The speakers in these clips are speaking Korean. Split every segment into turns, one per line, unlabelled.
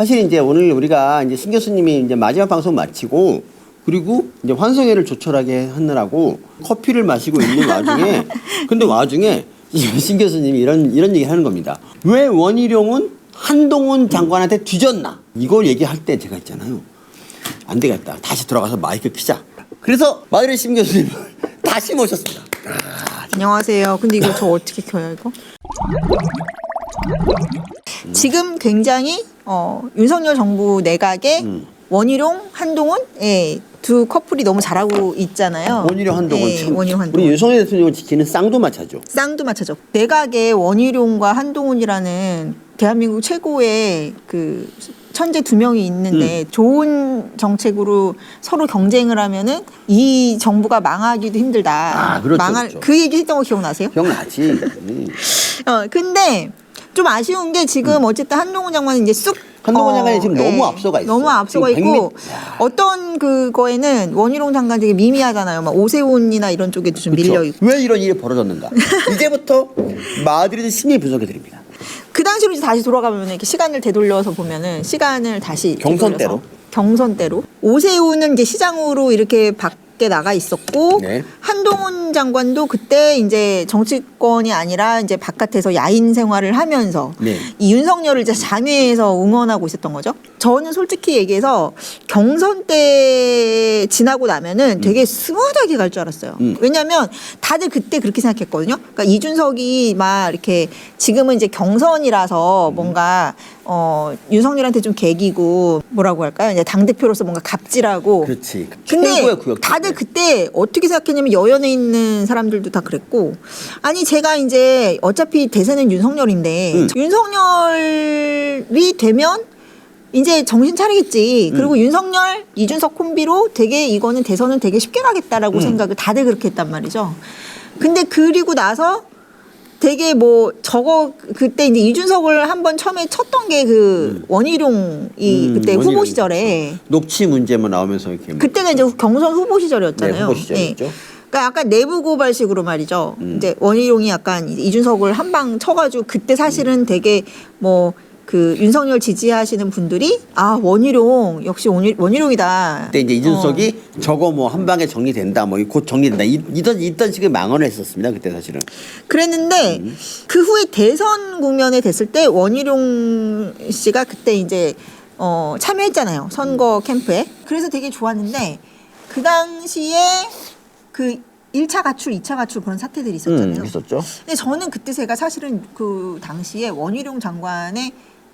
사실 이제 오늘 우리가 이제 신 교수님이 이제 마지막 방송 마치고 그리고 이제 환송회를 조촐하게 하느라고 커피를 마시고 있는 와중에 근데 와중에 신 교수님이 이런 얘기 하는 겁니다. 왜 원희룡은 한동훈 장관한테 뒤졌나? 이걸 얘기할 때 제가 있잖아요. 안 되겠다. 다시 들어가서 마이크 켜자. 그래서 마드리 신 교수님을 다시 모셨습니다.
안녕하세요. 근데 이거 저 어떻게 켜요, 이거? 지금 굉장히 윤석열 정부 내각의 원희룡, 한동훈 두 커플이 너무 잘하고 있잖아요.
원희룡, 한동훈.
네,
참
원희룡, 한동훈.
우리 윤석열 대통령을 지키는 쌍두마차죠.
쌍두마차죠. 내각의 원희룡과 한동훈이라는 대한민국 최고의 그 천재 두 명이 있는데 좋은 정책으로 서로 경쟁을 하면은 이 정부가 망하기도 힘들다.
아, 그렇죠, 그렇죠.
그 얘기 했던 거 기억나세요?
기억나지.
근데 좀 아쉬운 게 지금 어쨌든 한동훈 장관은 이제 쑥
한동훈 장관이 지금 너무 앞서가 있어요.
너무 앞서가 있고 어떤 그거에는 원희룡 장관 되게 미미하잖아요. 막 오세훈이나 이런 쪽에도 좀
그렇죠.
밀려 있고.
왜 이런 일이 벌어졌는가? 이제부터 마드리드 심리 분석해 드립니다.
그 당시로 이제 다시 돌아가면 이렇게 시간을 되돌려서 보면은 시간을 다시
경선대로?
경선대로 오세훈은 이제 시장으로 이렇게 밖에 나가 있었고
네.
한동훈 장관도 그때 이제 정치권이 아니라 이제 바깥에서 야인 생활을 하면서
네.
이 윤석열을 이제 잔회에서 응원하고 있었던 거죠. 저는 솔직히 얘기해서 경선 때 지나고 나면은 되게 스무하게 갈 줄 알았어요. 왜냐하면 다들 그때 그렇게 생각했거든요. 그러니까 이준석이 막 이렇게 지금은 이제 경선이라서 뭔가 윤석열한테 좀 개기고 뭐라고 할까요? 이제 당 대표로서 뭔가 갑질하고.
그렇지.
근데
최고의 구역
다들 그때 어떻게 생각했냐면 여연에 있는 사람들도 다 그랬고 아니 제가 이제 어차피 대세는 윤석열인데 윤석열이 되면 이제 정신 차리겠지. 그리고 윤석열, 이준석 콤비로 되게 이거는 대선은 되게 쉽게 가겠다라고 생각을 다들 그렇게 했단 말이죠. 근데 그리고 나서 되게 뭐 저거 그때 이제 이준석을 한번 처음에 쳤던 게 그 원희룡이 그때 후보
원희룡이
시절에
그렇죠. 녹취 문제만 나오면서 이렇게
그때가 이제 경선 후보 시절이었잖아요.
네, 후보 시절이었죠.
그러니까 약간 내부 고발식으로 말이죠. 이제 원희룡이 약간 이준석을 한 방 쳐가지고 그때 사실은 되게 뭐 그 윤석열 지지하시는 분들이 아 원희룡 역시 원희룡이다.
그때 이제 이준석이 저거 뭐 한 방에 정리된다, 뭐 곧 정리된다 이던 식의 망언을 했었습니다. 그때 사실은.
그랬는데 그 후에 대선 국면에 됐을 때 원희룡 씨가 그때 이제 참여했잖아요. 선거 캠프에. 그래서 되게 좋았는데 그 당시에 그 1차 가출, 2차 가출 그런 사태들이 있었잖아요.
있었죠.
근데 저는 그때 제가 사실은 그 당시에 원희룡 장관의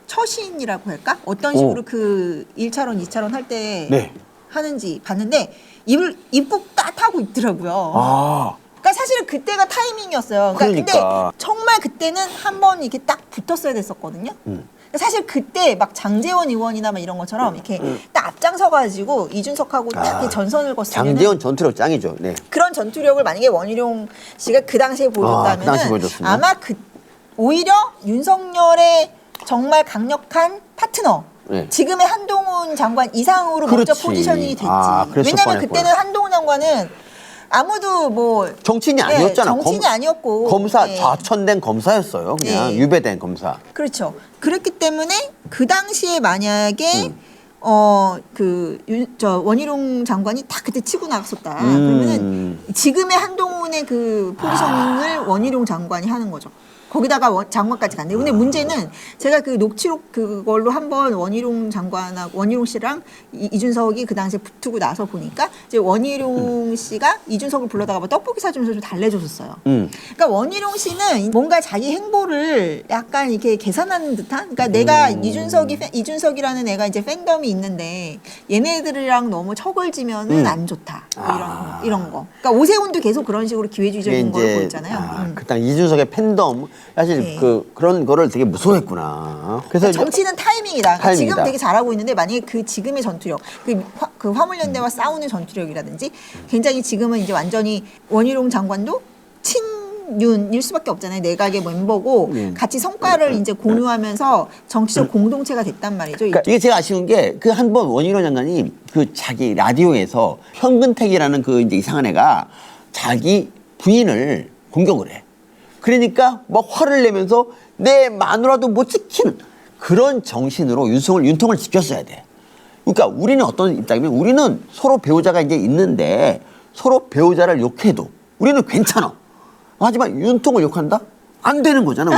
처신이라고 할까? 어떤 식으로 그 1차론, 2차론 할 때
네.
하는지 봤는데 입국 따하고 있더라고요.
아.
그러니까 사실은 그때가 타이밍이었어요. 그러니까 근데 정말 그때는 한번 이렇게 딱 붙었어야 됐었거든요. 사실 그때 막 장제원 의원이나 막 이런 것처럼 이렇게 딱 앞장서가지고 이준석하고 딱 이렇게 전선을 거으면
장제원 전투력 짱이죠. 네.
그런 전투력을 만약에 원희룡 씨가 그 당시에 보여줬다면
그 당시 보여줬으면?
아마 오히려 윤석열의 정말 강력한 파트너
네.
지금의 한동훈 장관 이상으로 먼저
그렇지.
포지셔닝이 됐지.
그랬을
왜냐하면
뻔했구나.
그때는 한동훈 장관은 아무도 뭐
정치인이 아니었잖아.
정치인이 아니었고
검사
네.
좌천된 검사였어요. 그냥
네.
유배된 검사.
그렇죠. 그랬기 때문에 그 당시에 만약에 저 원희룡 장관이 다 그때 치고 나갔었다. 그러면은 지금의 한동훈의 그 포지셔닝을 원희룡 장관이 하는 거죠. 거기다가 장관까지 갔는데 근데 문제는 제가 그 녹취록 그걸로 한번 원희룡 장관하고 원희룡 씨랑 이준석이 그 당시에 붙고 나서 보니까 이제 원희룡 씨가 이준석을 불러다가 뭐 떡볶이 사주면서 좀 달래줬었어요. 그러니까 원희룡 씨는 뭔가 자기 행보를 약간 이렇게 계산하는 듯한 그러니까 내가 이준석이라는 애가 이제 팬덤이 있는데 얘네들이랑 너무 척을지면은 안 좋다. 뭐 이런 거. 그러니까 오세훈도 계속 그런 식으로 기회주의적인 걸 보였잖아요.
그딱 이준석의 팬덤 사실
네.
그런 거를 되게 무서워했구나. 그래서
정치는 타이밍이다.
타이밍이다.
지금 되게 잘하고 있는데 만약에 그 지금의 전투력, 그 화물연대와 싸우는 전투력이라든지 굉장히 지금은 이제 완전히 원희룡 장관도 친윤일 수밖에 없잖아요. 내각의 멤버고 같이 성과를 이제 공유하면서 정치적 공동체가 됐단 말이죠.
그러니까 이게 제가 아쉬운 게 그 한 번 원희룡 장관이 그 자기 라디오에서 현근택이라는 그 이제 이상한 애가 자기 부인을 공격을 해. 그러니까 막 화를 내면서 내 마누라도 못 지키는 그런 정신으로 윤통을 지켰어야 돼. 그러니까 우리는 어떤 입장이면 우리는 서로 배우자가 이제 있는데 서로 배우자를 욕해도 우리는 괜찮아. 하지만 윤통을 욕한다? 안 되는 거잖아.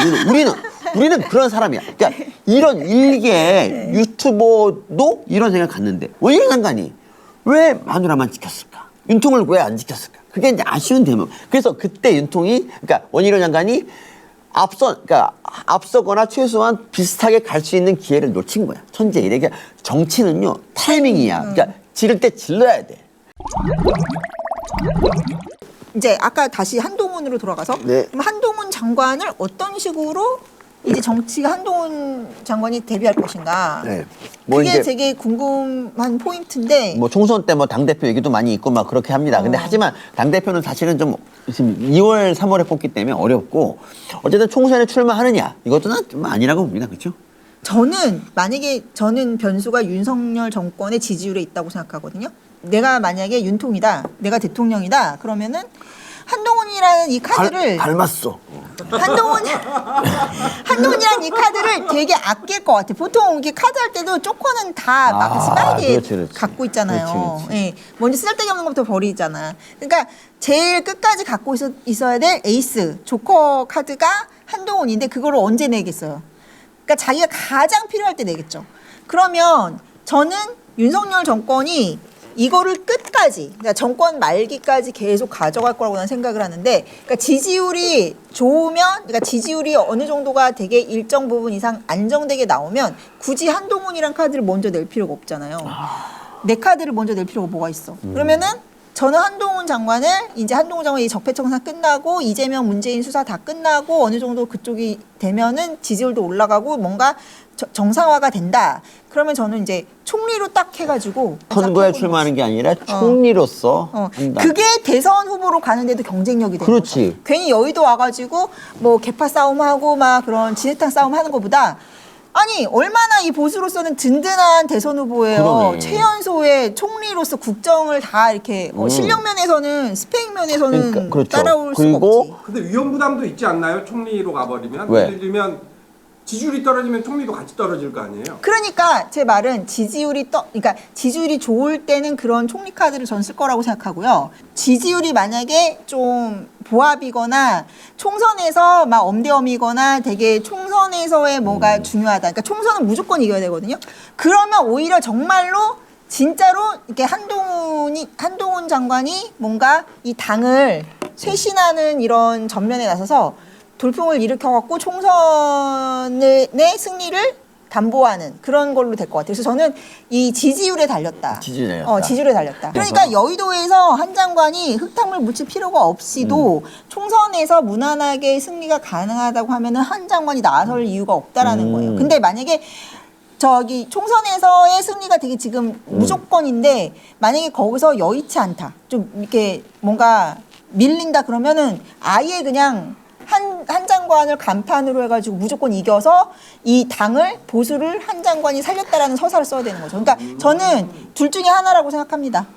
우리는 그런 사람이야. 그러니까 이런 일개 유튜버도 이런 생각 갖는데 원희룡 장관이 왜 마누라만 지켰을까? 윤통을 왜 안 지켰을까? 그게 이제 아쉬운 대목. 그래서 그때 윤통이 그러니까 원희룡 장관이 앞서거나 최소한 비슷하게 갈 수 있는 기회를 놓친 거야. 천재이래. 그러니까 정치는요 타이밍이야. 그러니까 지를 때 질러야 돼.
이제 아까 다시 한동훈으로 돌아가서
네.
그럼 한동훈 장관을 어떤 식으로 이제 정치가 한동훈 장관이 데뷔할 것인가.
네.
그게
이제
되게 궁금한 포인트인데.
뭐 총선 때 뭐 당대표 얘기도 많이 있고 막 그렇게 합니다. 근데 하지만 당대표는 사실은 좀 지금 2월, 3월에 뽑기 때문에 어렵고 어쨌든 총선에 출마하느냐 이것도 좀 아니라고 봅니다. 그렇죠?
저는 만약에 저는 변수가 윤석열 정권의 지지율에 있다고 생각하거든요. 내가 만약에 윤통이다, 내가 대통령이다, 그러면은 한동훈이라는 이 카드를
닮았어.
한동훈이라는 이 카드를 되게 아낄 것 같아. 보통 이렇게 카드 할 때도 조커는 다 막 스마일게
그렇지.
갖고 있잖아요.
그렇지.
예, 먼저 쓸데기 없는 것부터 버리잖아. 그러니까 제일 끝까지 갖고 있어야 될 에이스 조커 카드가 한동훈인데 그거를 언제 내겠어요? 그러니까 자기가 가장 필요할 때 내겠죠. 그러면 저는 윤석열 정권이 이거를 끝까지, 그러니까 정권 말기까지 계속 가져갈 거라고 나는 생각을 하는데, 그러니까 지지율이 좋으면, 그러니까 지지율이 어느 정도가 되게 일정 부분 이상 안정되게 나오면 굳이 한동훈이란 카드를 먼저 낼 필요가 없잖아요. 내 카드를 먼저 낼 필요가 뭐가 있어? 그러면은 저는 한동훈 장관을 이제 한동훈 장관이 적폐청산 끝나고 이재명 문재인 수사 다 끝나고 어느 정도 그쪽이 되면은 지지율도 올라가고 뭔가 정상화가 된다. 그러면 저는 이제 총리로 딱 해가지고
선거에 출마하는 게 아니라 총리로서 한다.
그게 대선 후보로 가는데도 경쟁력이 되는
그렇지.
거죠. 괜히 여의도 와가지고 뭐 개파 싸움하고 막 그런 진흙탕 싸움 하는 것보다 아니 얼마나 이 보수로서는 든든한 대선 후보예요.
그러네.
최연소의 총리로서 국정을 다 이렇게 실력 면에서는 스펙 면에서는
그러니까, 그렇죠.
따라올 수가
그리고
없지.
근데 위험 부담도 있지 않나요? 총리로 가버리면
왜?
예를 들면 지지율이 떨어지면 총리도 같이 떨어질 거 아니에요?
그러니까 제 말은 그러니까 지지율이 좋을 때는 그런 총리 카드를 전 쓸 거라고 생각하고요. 지지율이 만약에 좀 보합이거나 총선에서 막 엄대엄이거나 되게 총선에서의 뭐가 중요하다. 그러니까 총선은 무조건 이겨야 되거든요. 그러면 오히려 정말로 진짜로 이렇게 한동훈 장관이 뭔가 이 당을 쇄신하는 이런 전면에 나서서 돌풍을 일으켜갖고 총선의 승리를 담보하는 그런 걸로 될 것 같아요. 그래서 저는 이 지지율에 달렸다. 지지율에 달렸다. 그러니까 여의도에서 한 장관이 흙탕물 묻힐 필요가 없이도 총선에서 무난하게 승리가 가능하다고 하면은 한 장관이 나설 이유가 없다라는 거예요. 근데 만약에 저기 총선에서의 승리가 되게 지금 무조건인데 만약에 거기서 여의치 않다. 좀 이렇게 뭔가 밀린다 그러면은 아예 그냥 한 장관을 간판으로 해가지고 무조건 이겨서 이 당을 보수를 한 장관이 살렸다라는 서사를 써야 되는 거죠. 그러니까 저는 둘 중에 하나라고 생각합니다.